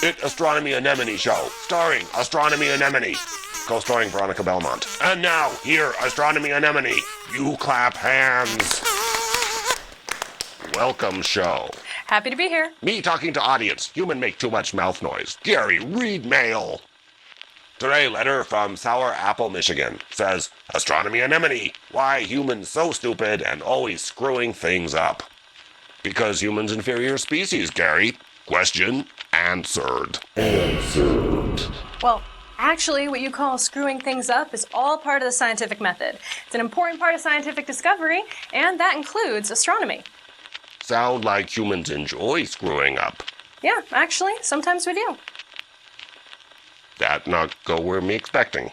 It Astronomy Anemone show, starring Astronomy Anemone, co-starring Veronica Belmont. And now, here, Astronomy Anemone, you clap hands. Welcome show. Happy to be here. Me talking to audience, human make too much mouth noise. Gary, read mail. Today, letter from Sour Apple, Michigan, says, Astronomy Anemone, why humans so stupid and always screwing things up? Because humans inferior species, Gary. Question answered. Well, actually, what you call screwing things up is all part of the scientific method. It's an important part of scientific discovery, and that includes astronomy. Sound like humans enjoy screwing up. Yeah, actually, sometimes we do. That not go where me expecting.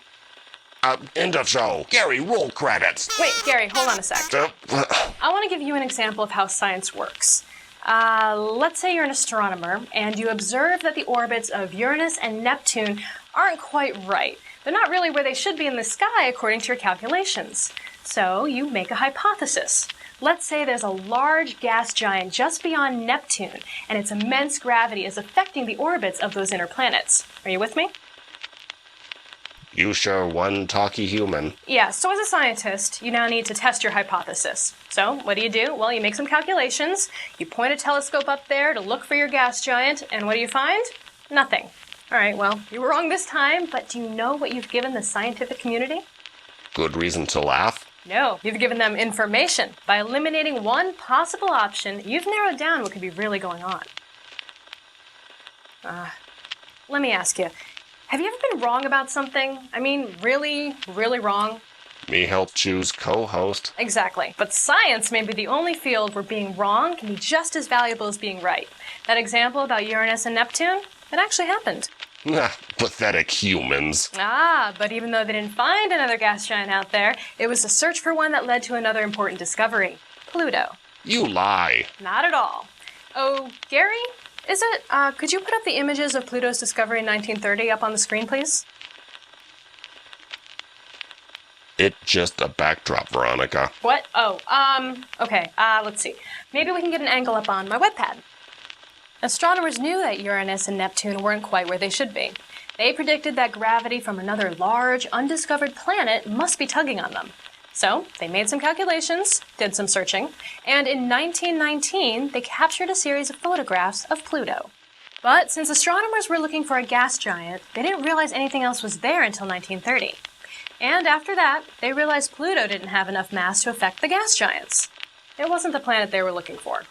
End of show. Gary, roll credits. Wait, Gary, hold on a sec. I want to give you an example of how science works. Let's say you're an astronomer, and you observe that the orbits of Uranus and Neptune aren't quite right. They're not really where they should be in the sky according to your calculations. So you make a hypothesis. Let's say there's a large gas giant just beyond Neptune, and its immense gravity is affecting the orbits of those inner planets. Are you with me? You sure one talky human. Yeah, so as a scientist, you now need to test your hypothesis. So, what do? Well, you make some calculations, you point a telescope up there to look for your gas giant, and what do you find? Nothing. Alright, well, you were wrong this time, but do you know what you've given the scientific community? Good reason to laugh? No, you've given them information. By eliminating one possible option, you've narrowed down what could be really going on. Let me ask you, have you ever been wrong about something? I mean, really, really wrong? Me help choose co-host. Exactly. But science may be the only field where being wrong can be just as valuable as being right. That example about Uranus and Neptune, it actually happened. Pathetic humans. But even though they didn't find another gas giant out there, it was the search for one that led to another important discovery. Pluto. You lie. Not at all. Oh, Gary? Could you put up the images of Pluto's discovery in 1930 up on the screen, please? It's just a backdrop, Veronica. What? Okay, let's see. Maybe we can get an angle up on my webpad. Astronomers knew that Uranus and Neptune weren't quite where they should be. They predicted that gravity from another large, undiscovered planet must be tugging on them. So, they made some calculations, did some searching, and in 1919, they captured a series of photographs of Pluto. But since astronomers were looking for a gas giant, they didn't realize anything else was there until 1930. And after that, they realized Pluto didn't have enough mass to affect the gas giants. It wasn't the planet they were looking for.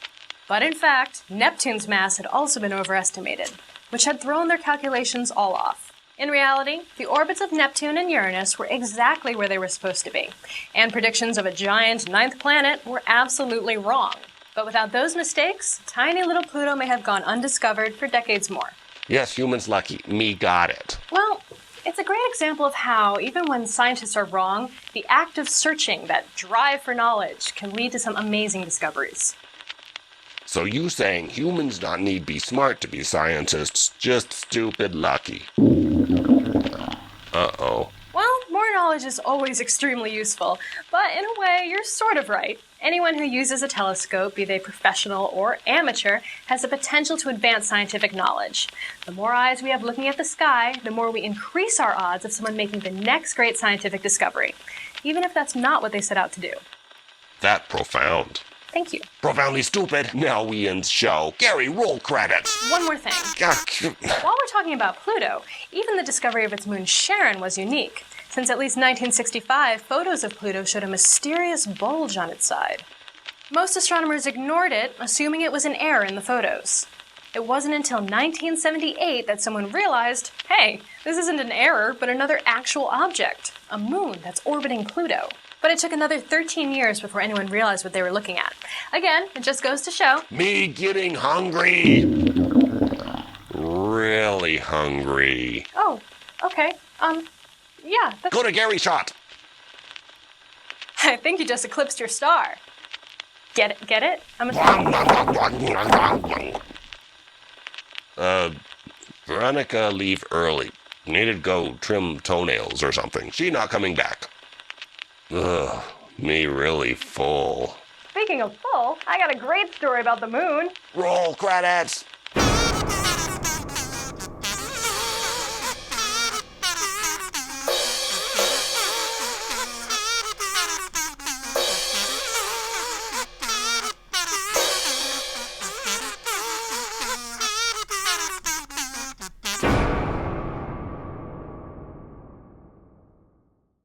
But in fact, Neptune's mass had also been overestimated, which had thrown their calculations all off. In reality, the orbits of Neptune and Uranus were exactly where they were supposed to be, and predictions of a giant ninth planet were absolutely wrong. But without those mistakes, tiny little Pluto may have gone undiscovered for decades more. Yes, humans lucky. Me got it. Well, it's a great example of how, even when scientists are wrong, the act of searching, that drive for knowledge, can lead to some amazing discoveries. So you saying humans not need be smart to be scientists, just stupid lucky. Uh-oh. Well, more knowledge is always extremely useful, but in a way, you're sort of right. Anyone who uses a telescope, be they professional or amateur, has the potential to advance scientific knowledge. The more eyes we have looking at the sky, the more we increase our odds of someone making the next great scientific discovery, even if that's not what they set out to do. That profound. Thank you. Profoundly stupid. Now we end show. Gary, roll credits. One more thing. While we're talking about Pluto, even the discovery of its moon Charon was unique. Since at least 1965, photos of Pluto showed a mysterious bulge on its side. Most astronomers ignored it, assuming it was an error in the photos. It wasn't until 1978 that someone realized, hey, this isn't an error, but another actual object, a moon that's orbiting Pluto. But it took another 13 years before anyone realized what they were looking at. Again, it just goes to show... Me getting hungry. Really hungry. Oh, okay. Yeah, that's... Go to Gary Shot. I think you just eclipsed your star. Get it? Veronica leave early. Needed to go trim toenails or something. She not coming back. Ugh, me really full. Speaking of full, I got a great story about the moon. Roll credits!